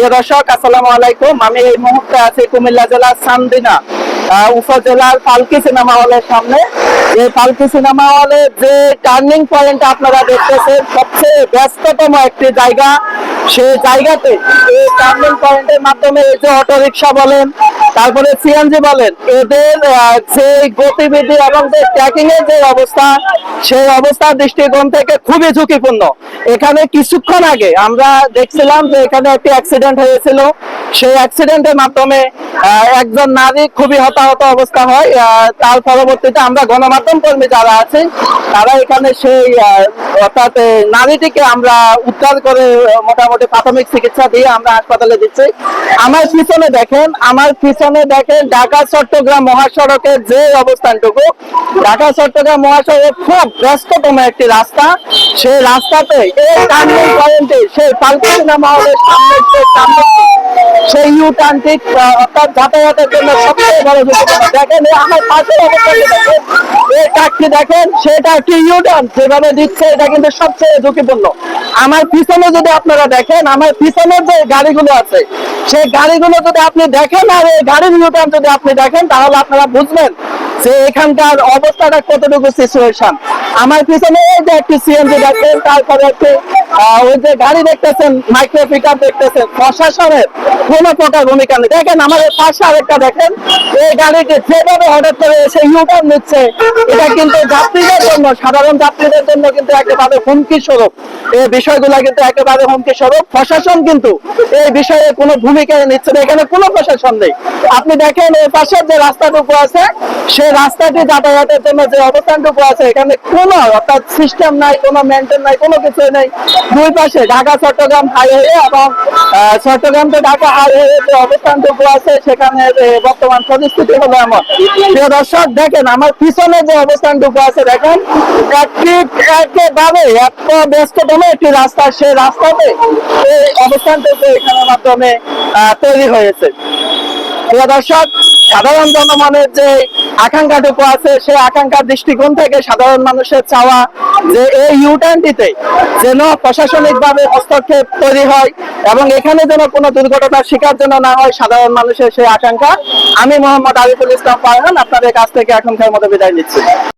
প্রিয় দর্শক, আসসালামু আলাইকুম। আমি এই মুহূর্তে আছি কুমিল্লা জেলার চান্দিনা উপজেলার পালকি সিনেমা হলের সামনে। এই পালকি সিনেমা হলের যে টার্নিং পয়েন্ট আপনারা দেখতেছেন, সবচেয়ে ব্যস্ততম একটি জায়গা। সেই জায়গাতে এই টার্নিং পয়েন্টের মাধ্যমে এই যে অটোরিকশা বলেন, তারপরে সিএনজি বলেন, এদের যে গতিবিধি এবং যে ট্র্যাকিং এর যে অবস্থা, সেই অবস্থার দৃষ্টিকোণ থেকে খুবই ঝুঁকিপূর্ণ। এখানে কিছুক্ষণ আগে আমরা দেখছিলাম যে এখানে একটি অ্যাক্সিডেন্ট হয়েছিল। সেই অ্যাক্সিডেন্টের মাধ্যমে একজন নারী খুবই হতাহত অবস্থা হয়। তার পরবর্তীতে আমরা গণমাধ্যম কর্মী যারা আছে, তারা এখানে সেই অর্থাৎ নারীটিকে আমরা উদ্ধার করে মোটামুটি প্রাথমিক চিকিৎসা দিয়ে আমরা হাসপাতালে দিচ্ছি। আমার পিছনে দেখেন ঢাকা চট্টগ্রাম মহাসড়কের যে অবস্থানটুকু, ঢাকা চট্টগ্রাম মহাসড়ক খুব ব্যস্ততম একটি রাস্তা। সেই রাস্তাতে এই টার্নিং পয়েন্টে সেই পালকি সিনেমা হলের সামনে সেই ইউ টার্নটি অর্থাৎ যাতায়াতের জন্য সবচেয়ে বড় ঝুঁকিপূর্ণ। দেখেন আমার পাশের অবস্থান দেখেন, এই ট্রাকটি দেখেন, সেটা একটি ইউ টার্ন যেভাবে দিচ্ছে, এটা কিন্তু সবচেয়ে ঝুঁকিপূর্ণ। আমার পিছনে যদি আপনারা দেখেন, আমার পিছনের যে গাড়িগুলো আছে, সেই গাড়িগুলো যদি আপনি দেখেন আর এই গাড়ির ইউ টার্ন যদি আপনি দেখেন, তাহলে আপনারা বুঝবেন যে এখানকার অবস্থাটা কতটুকু সিচুয়েশন। আমার পিছনে এই যে একটি সিএনজি দেখেন, তারপরে একটি ওই যে গাড়ি দেখতেছেন, মাইক্রো পিকআপ দেখতেছেন, প্রশাসনের কোনো প্রকার ভূমিকা নেই। দেখেন আমার পাশে আরেকটা দেখেন, এই গাড়িটি যেভাবে হঠাৎ করে এসে ইউটার্ন নিচ্ছে, এটা কিন্তু যাত্রীদের জন্য, সাধারণ যাত্রীদের জন্য কিন্তু একেবারে হুমকি স্বরূপ। এই বিষয়গুলো কিন্তু একেবারে হুমকি স্বরূপ। প্রশাসন কিন্তু এই বিষয়ে কোনো ভূমিকা নিচ্ছে না, এখানে কোনো প্রশাসন নেই। আপনি দেখেন এই পাশের যে রাস্তাটুকু আছে, সেই রাস্তাটি যাতায়াতের জন্য যে অবস্থানটুকু আছে, এখানে কোনো অর্থাৎ সিস্টেম নাই, কোনো মেনটেন নাই, কোনো কিছু নেই। দুই পাশে ঢাকা চট্টগ্রাম হাইওয়ে এবং চট্টগ্রাম to ঢাকা হাইওয়ে যে অবস্থানটুকু আছে, সেখানে বর্তমান পরিস্থিতি হলো এমন। প্রিয় দর্শক, দেখেন আমার পিছনে যে অবস্থানটুকু আছে, দেখেন একেবারে এত ব্যস্ততম একটি রাস্তা, সেই রাস্তাতে এই অবস্থানটুকু এখানের মাধ্যমে তৈরি হয়েছে। প্রিয় দর্শক, সাধারণ জনগণের যে আকাঙ্ক্ষাটুকু আছে, সেই আকাঙ্ক্ষার দৃষ্টিকোণ থেকে সাধারণ মানুষের চাওয়া যে এই ইউটার্নটিতে যেন প্রশাসনিক ভাবে হস্তক্ষেপ তৈরি হয় এবং এখানে যেন কোনো দুর্ঘটনার শিকার যেন না হয়, সাধারণ মানুষের সেই আকাঙ্ক্ষা। আমি মোহাম্মদ আরিফুল ইসলাম ফারহান আপনাদের কাছ থেকে এখনকার মতো বিদায় নিচ্ছি।